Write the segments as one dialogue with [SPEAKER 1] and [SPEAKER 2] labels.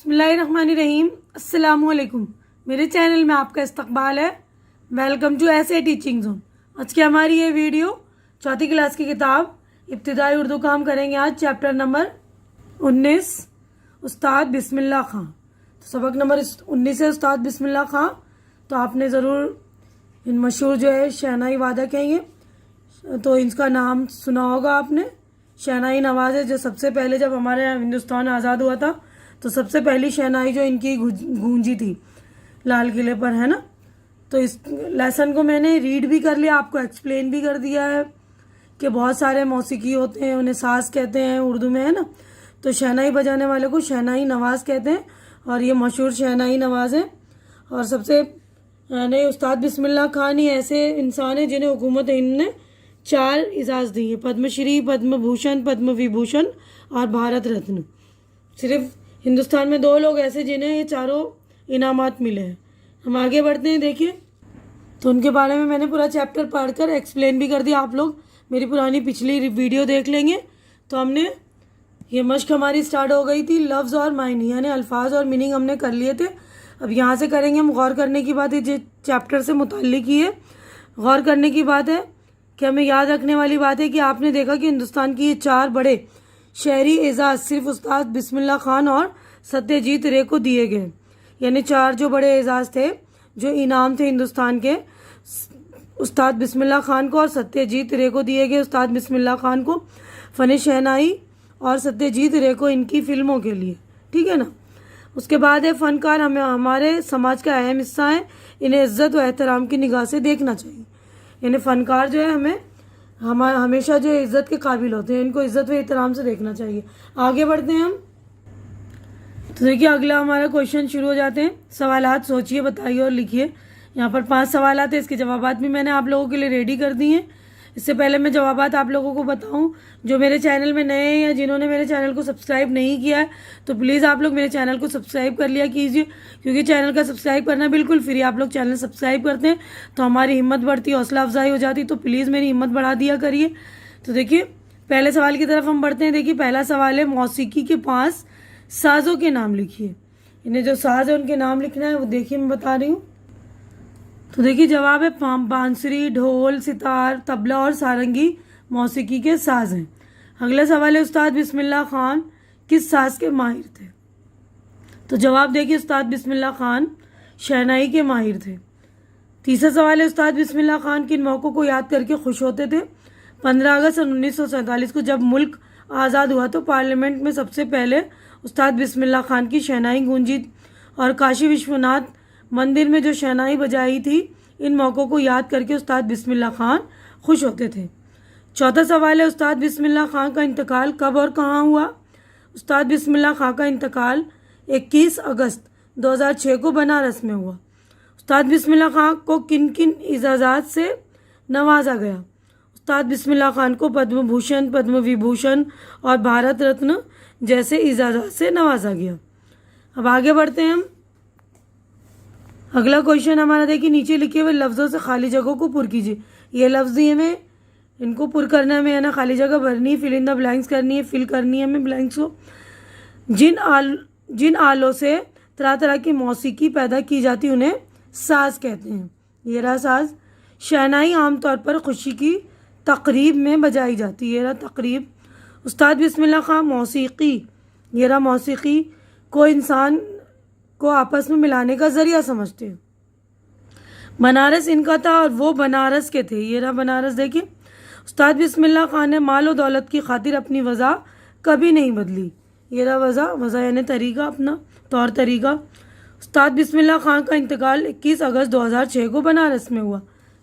[SPEAKER 1] बिस्मिल्लाहिर्रहमानिर्रहीम। अस्सलामुअलैकुम। मेरे चैनल में आपका इस्तकबाल है। वेलकम टू ऐसे टीचिंग जोन। आज की हमारी ये वीडियो चौथी क्लास की किताब इब्तिदाई उर्दू का हम करेंगे आज चैप्टर नंबर 19 उस्ताद बिस्मिल्लाह खां। तो सबक नंबर 19 है उस्ताद बिस्मिल्लाह खां। तो आपने ज़रूर इन मशहूर जो है शहनाई वादक हैं ये, तो इनका नाम सुना होगा आपने। शहनाई नवाज़ है जो सबसे पहले जब हमारे हिंदुस्तान आज़ाद हुआ था तो सबसे पहली शहनाई जो इनकी गूंजी थी लाल किले पर, है ना। तो इस लेसन को मैंने रीड भी कर लिया, आपको एक्सप्लेन भी कर दिया है कि बहुत सारे मौसीकी होते हैं, उन्हें साज कहते हैं उर्दू में, है ना। तो शहनाई बजाने वाले को शहनाई नवाज़ कहते हैं और ये मशहूर शहनाई नवाज़ है। और सबसे नहीं, उस्ताद बिस्मिल्लाह खान ही ऐसे इंसान है जिन्हें हुकूमत हिंद ने 4 एजाज़ दी है, पद्मश्री, पद्म भूषण, पद्म विभूषण और भारत रत्न। सिर्फ हिंदुस्तान में 2 लोग ऐसे जिन्हें ये चारों इनामात मिले हैं। हम आगे बढ़ते हैं। देखिए, तो उनके बारे में मैंने पूरा चैप्टर पढ़कर एक्सप्लेन भी कर दिया। आप लोग मेरी पुरानी पिछली वीडियो देख लेंगे। तो हमने ये मश्क हमारी स्टार्ट हो गई थी लफ्ज़ और मायने, यानी अल्फाज और मीनिंग हमने कर लिए थे। अब यहाँ से करेंगे हम गौर करने की बात है, जो चैप्टर से मुताल्लिक ही है। गौर करने की बात है कि हमें याद रखने वाली बात है कि आपने देखा कि हिंदुस्तान की ये 4 बड़े शहरी एजाज़ सिर्फ उस्ताद बिस्मिल्लाह खान और सत्यजीत रे को दिए गए। यानी 4 जो बड़े एजाज़ थे, जो इनाम थे हिंदुस्तान के, उस्ताद बिस्मिल्लाह खान को और सत्यजीत रे को दिए गए। उस्ताद बिस्मिल्लाह खान को फ़न शहनाई और सत्यजीत रे को इनकी फ़िल्मों के लिए, ठीक है ना। उसके बाद है फ़नकार हमारे समाज का अहम हिस्सा है, इन्हें इज़्ज़त व एहतराम की निगाह से देखना चाहिए। यानी फ़नकार जो है हमें हमेशा जो इज़्ज़त के काबिल होते हैं, इनको इज़्ज़त व एहतराम से देखना चाहिए। आगे बढ़ते हैं हम। तो देखिए, अगला हमारा क्वेश्चन शुरू हो जाते हैं। सवालात सोचिए, बताइए और लिखिए। यहाँ पर 5 सवालात है, इसके जवाबात भी मैंने आप लोगों के लिए रेडी कर दिए हैं। इससे पहले मैं जवाबात आप लोगों को बताऊं, जो मेरे चैनल में नए हैं या जिन्होंने मेरे चैनल को सब्सक्राइब नहीं किया है, तो प्लीज़ आप लोग मेरे चैनल को सब्सक्राइब कर लिया कीजिए, क्योंकि चैनल का सब्सक्राइब करना बिल्कुल फ्री। आप लोग चैनल सब्सक्राइब करते हैं तो हमारी हिम्मत बढ़ती, हौसला अफजाई हो जाती। तो प्लीज़ मेरी हिम्मत बढ़ा दिया करिए। तो देखिए, पहले सवाल की तरफ हम बढ़ते हैं। देखिए, पहला सवाल है मौसीकी के 5 साज़ों के नाम लिखिए। इन्हें जो साज है उनके नाम लिखना है, वो देखिए मैं बता रही हूँ। तो देखिए, जवाब है बांसुरी, ढोल, सितार, तबला और सारंगी मौसीकी के साज हैं। अगला सवाल है उस्ताद बिस्मिल्लाह खान किस साज के माहिर थे। तो जवाब देखिए, उस्ताद बिस्मिल्लाह खान शहनाई के माहिर थे। तीसरा सवाल है उस्ताद बिस्मिल्लाह खान किन मौक़ों को याद करके खुश होते थे। 15 अगस्त 1947 को जब मुल्क आज़ाद हुआ तो पार्लियामेंट में सबसे पहले उस्ताद बिस्मिल्लाह खान की शहनाई गूंजी और काशी विश्वनाथ मंदिर में जो शहनाई बजाई थी, इन मौक़ों को याद करके उस्ताद बिस्मिल्लाह खान खुश होते थे। चौथा सवाल है उस्ताद बिस्मिल्लाह खान का इंतकाल कब और कहाँ हुआ। उस्ताद बिस्मिल्लाह खान का इंतकाल 21 अगस्त 2006 को बनारस में हुआ। उस्ताद बिस्मिल्लाह खान को किन किन इजाज़ात से नवाजा गया। उस्ताद बिस्मिल्लाह खान को पद्म भूषण, पद्म विभूषण और भारत रत्न जैसे इजाज़ात से नवाजा गया। अब आगे बढ़ते हैं हम। अगला क्वेश्चन हमारा देखिए, नीचे लिखे हुए लफ्ज़ों से खाली जगहों को पुर कीजिए। ये लफ्ज़ ही हमें इनको पुर करना है, ना खाली जगह भरनी, फिल इन द ब्लैंक्स करनी है, फिल करनी है हमें ब्लैंक्स को। जिन आलों से तरह तरह की मौसीकी पैदा की जाती उन्हें साज कहते हैं। ये रहा साज। शहनाई आमतौर पर खुशी की तकरीब में बजाई जाती है। ये रहा तकरीब। उस्ताद बिस्मिल्लाह खान मौसीकी, ये रहा मौसीकी को इंसान को आपस में मिलाने का जरिया समझते हैं। बनारस इनका था और वो बनारस के थे। ये रहा बनारस। देखिए, उस्ताद बिस्मिल्लाह खान ने माल और दौलत की खातिर अपनी वज़ा कभी नहीं बदली। ये रहा वज़ा यानी तरीका, अपना तौर तरीका। उस्ताद बिस्मिल्लाह खान का इंतकाल 21 अगस्त 2006 को बनारस में हुआ,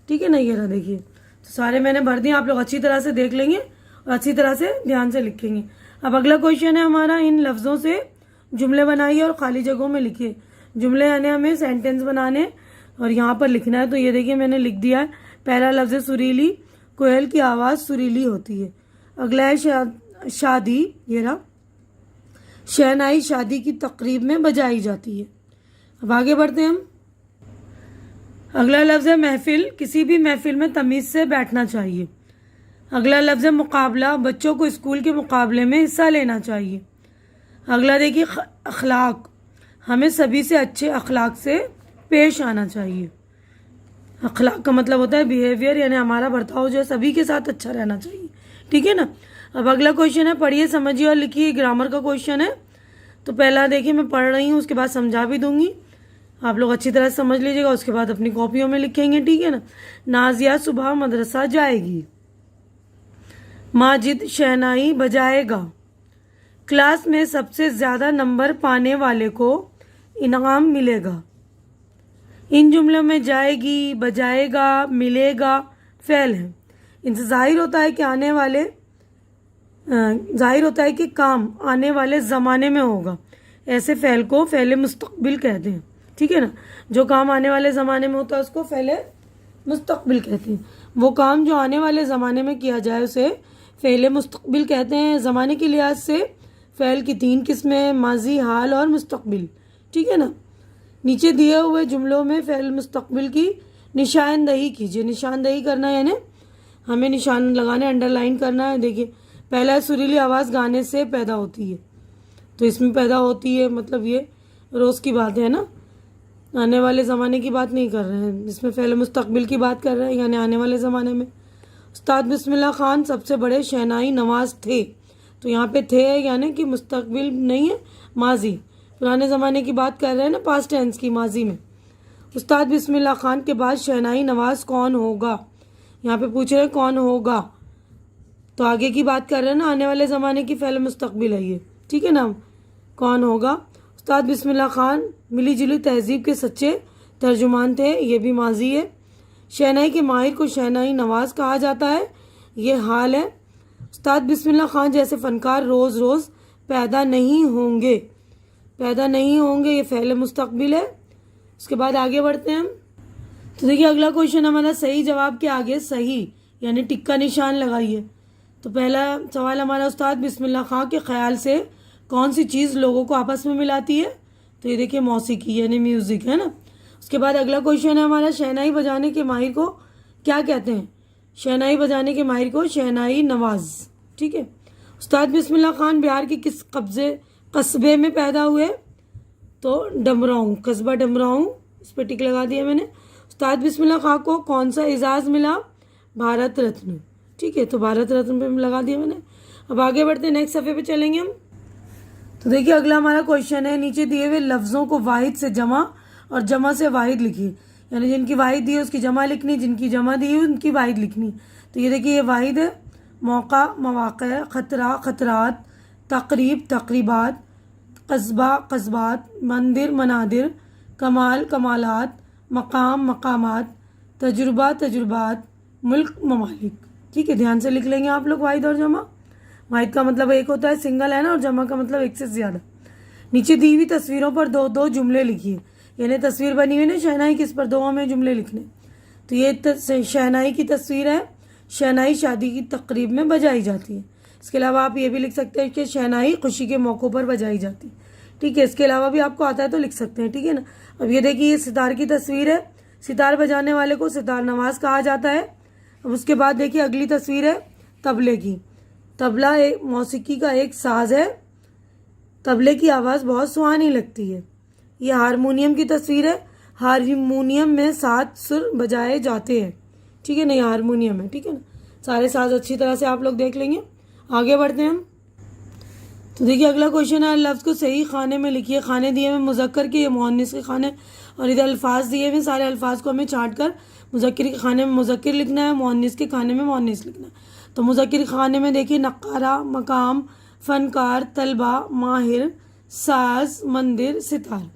[SPEAKER 1] ठीक है ना। ये रहा देखिए, तो सारे मैंने भर दिए, आप लोग अच्छी तरह से देख लेंगे और अच्छी तरह से ध्यान से लिखेंगे। अब अगला क्वेश्चन है हमारा, इन लफ्ज़ों से जुमले बनाइए और खाली जगहों में लिखिए। जुमले यानी हमें सेंटेंस बनाने और यहाँ पर लिखना है। तो ये देखिए, मैंने लिख दिया है। पहला लफ्ज़ है सुरीली, कोयल की आवाज़ सुरीली होती है। अगला है शादी, ये रहा शहनाई शादी की तकरीब में बजाई जाती है। अब आगे बढ़ते हैं हम। अगला लफ्ज़ है महफिल, किसी भी महफिल में तमीज़ से बैठना चाहिए। अगला लफ्ज़ है मुकाबला, बच्चों को स्कूल के मुकाबले में हिस्सा लेना चाहिए। अगला देखिए अखलाक, हमें सभी से अच्छे अखलाक से पेश आना चाहिए। अखलाक का मतलब होता है बिहेवियर, यानी हमारा बर्ताव जो है सभी के साथ अच्छा रहना चाहिए। ठीक है ना। अब अगला क्वेश्चन है, पढ़िए समझिए और लिखिए। ग्रामर का क्वेश्चन है। तो पहला देखिए मैं पढ़ रही हूँ, उसके बाद समझा भी दूंगी, आप लोग अच्छी तरह समझ लीजिएगा, उसके बाद अपनी कॉपियों में लिखेंगे। ठीक है ना। नाजिया सुबह मदरसा जाएगी। माजिद शहनाई बजाएगा। क्लास में सबसे ज़्यादा नंबर पाने वाले को इनाम मिलेगा। इन जुमलों में जाएगी, बजाएगा, मिलेगा फ़ेल है। इनसे जाहिर होता है कि काम आने वाले ज़माने में होगा। ऐसे फ़ेल को फ़ेल मुस्तक़बिल कहते हैं। ठीक है ना। जो काम आने वाले ज़माने में होता है उसको फ़ेल मुस्तक़बिल कहते हैं। वो काम जो आने वाले ज़माने में किया जाए उसे फ़ेल मुस्तक़बिल कहते हैं। ज़माने के लिहाज से फ़ेल की 3 किस्में हैं, माजी, हाल और मुस्तक़बिल। ठीक है ना। नीचे दिए हुए जुमलों में फ़ेल मुस्तक़बिल की निशानदही कीजिए। निशानदही करना यानी हमें निशान लगाना है, अंडरलाइन करना है। देखिए पहला है, सुरीली आवाज़ गाने से पैदा होती है। तो इसमें पैदा होती है मतलब ये रोज़ की बात है ना, आने वाले ज़माने की बात नहीं कर रहे हैं। इसमें फ़ेल मुस्तक़बिल की बात कर रहे हैं, यानी आने वाले ज़माने में। उस्ताद बिस्मिल्लाह खान सबसे बड़े शहनाई नवाज थे। तो यहाँ पे थे यानी कि मुस्तक़बिल नहीं है, माजी, पुराने ज़माने की बात कर रहे हैं ना, पास्ट टेंस की, माजी में। उस्ताद बिस्मिल्लाह खान के बाद शहनाई नवाज कौन होगा। यहाँ पे पूछ रहे हैं कौन होगा, तो आगे की बात कर रहे हैं ना, आने वाले ज़माने की फ़ेल मुस्तक़बिल है ये। ठीक है ना। कौन होगा। उस्ताद बिस्मिल्लाह खान मिली जुली तहजीब के सच्चे तर्जुमान थे, ये भी माजी है। शहनाई के माहिर को शहनाई नवाज कहा जाता है, ये हाल है। उस्ताद बिस्मिल्लाह खान जैसे फ़नकार रोज़ रोज़ पैदा नहीं होंगे। पैदा नहीं होंगे ये फ़ेल मुस्तक़बिल है। उसके बाद आगे बढ़ते हैं हम। तो देखिए अगला क्वेश्चन हमारा सही जवाब के आगे सही यानी टिक का निशान लगाइए। तो पहला सवाल हमारा, उस्ताद बिस्मिल्लाह खान के ख्याल से कौन सी चीज़ लोगों को आपस में मिलाती है। तो ये देखिए मौसीकी यानी म्यूज़िक है ना। उसके बाद अगला क्वेश्चन है हमारा, शहनाई बजाने के माहिर को क्या कहते हैं। शहनाई बजाने के माहिर को शहनाई नवाज। ठीक है। उस्ताद बिस्मिल्लाह खान बिहार के किस कस्बे में पैदा हुए। तो डमराऊँ, कस्बा डमराऊँ, इस पर टिक लगा दिया मैंने। उस्ताद बिस्मिल्लाह खान को कौन सा एजाज़ मिला। भारत रत्न। ठीक है, तो भारत रत्न पे लगा दिया मैंने। अब आगे बढ़ते हैं, नेक्स्ट सफ़े पे चलेंगे हम। तो देखिए अगला हमारा क्वेश्चन है, नीचे दिए हुए लफ्ज़ों को वाहिद से जमा और जमा से वाहिद लिखिए। यानी जिनकी वाहिद दी है उसकी जमा लिखनी, जिनकी जमा दी है उनकी वाहिद लिखनी। तो ये देखिए ये वाहिद है, मौका, मवाक़े, ख़तरा, ख़तरात, तक़रीब, तक़रीबात, कस्बा, कस्बात, मंदिर, मनादिर, कमाल, कमालात, मकाम, मकामात, तजुर्बा, तजुर्बात, मुल्क, ममालिक। ठीक है, ध्यान से लिख लेंगे आप लोग वाहिद और जमा। वाहिद का मतलब एक होता है सिंगल है ना, और जमा का मतलब एक से ज़्यादा। नीचे दी हुई तस्वीरों पर दो दो जुमले लिखिए। यानी तस्वीर बनी हुई ना शहनाई की, इस पर 2 हमें जुमले लिखने। तो ये शहनाई की तस्वीर है। शहनाई शादी की तकरीब में बजाई जाती है। इसके अलावा आप ये भी लिख सकते हैं कि शहनाई खुशी के मौक़ों पर बजाई जाती है। ठीक है, इसके अलावा भी आपको आता है तो लिख सकते हैं। ठीक है ना। अब ये देखिए ये सितार की तस्वीर है। सितार बजाने वाले को सितार नवाज कहा जाता है। अब उसके बाद देखिए अगली तस्वीर है तबले की। तबला एक मौसीकी का एक साज है। तबले की आवाज़ बहुत सुहानी लगती है। ये हारमोनियम की तस्वीर है। हारमोनियम में 7 सुर बजाए जाते हैं। ठीक है ना, ये हारमोनियम है। ठीक है ना। सारे साज अच्छी तरह से आप लोग देख लेंगे। आगे बढ़ते हैं हम। तो देखिए अगला क्वेश्चन है, लफ्ज़ को सही खाने में लिखिए। खाने दिए हुए मुज़क्कर के, ये मुअन्निस के खाने, और इधर अल्फाज दिए हुए, सारे अल्फाज को हमें छाँट कर मुज़क्कर के खाने में मुज़क्कर लिखना है, मुअन्निस के खाने में मुअन्निस लिखना है। तो मुज़क्कर के खाने में देखिए नक्कारा, मकाम, फ़नकार, तलबा, माहिर, साज, मंदिर, सितार।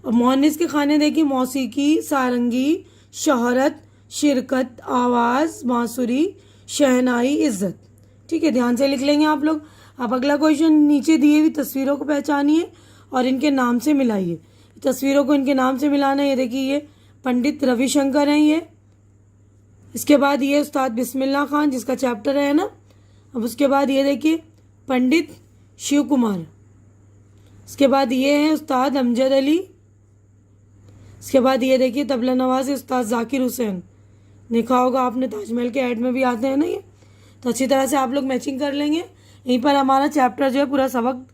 [SPEAKER 1] और मुअन्निस के खाने देखिए मौसीकी, सारंगी, शोहरत, शिरकत, आवाज़, बांसुरी, शहनाई, इज़्ज़त। ठीक है, ध्यान से लिख लेंगे आप लोग। अब अगला क्वेश्चन, नीचे दिए हुई तस्वीरों को पहचानिए और इनके नाम से मिलाइए। तस्वीरों को इनके नाम से मिलाना है। ये देखिए ये पंडित रविशंकर हैं ये। इसके बाद ये उस्ताद बिस्मिल्लाह खान जिसका चैप्टर है ना। अब उसके बाद ये देखिए पंडित शिव कुमार। इसके बाद ये हैं उस्ताद अमजद अली। इसके बाद ये देखिए तबला नवाज उस्ताद जाकिर हुसैन। देखा होगा आपने, ताजमहल के ऐड में भी आते हैं ना ये। तो अच्छी तरह से आप लोग मैचिंग कर लेंगे। यहीं पर हमारा चैप्टर जो है पूरा सबक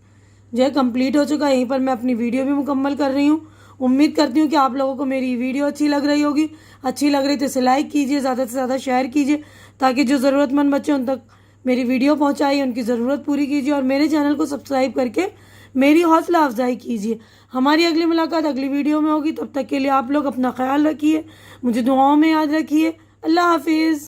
[SPEAKER 1] जो है कंप्लीट हो चुका है। यहीं पर मैं अपनी वीडियो भी मुकम्मल कर रही हूँ। उम्मीद करती हूँ कि आप लोगों को मेरी वीडियो अच्छी लग रही होगी। अच्छी लग रही तो इसे लाइक कीजिए, ज़्यादा से ज़्यादा शेयर कीजिए, ताकि जो ज़रूरतमंद बच्चे उन तक मेरी वीडियो पहुँचाइए, उनकी ज़रूरत पूरी कीजिए और मेरे चैनल को सब्सक्राइब करके मेरी हौसला अफजाई कीजिए। हमारी अगली मुलाकात अगली वीडियो में होगी। तब तक के लिए आप लोग अपना ख्याल रखिए, मुझे दुआओं में याद रखिए। अल्लाह हाफिज़।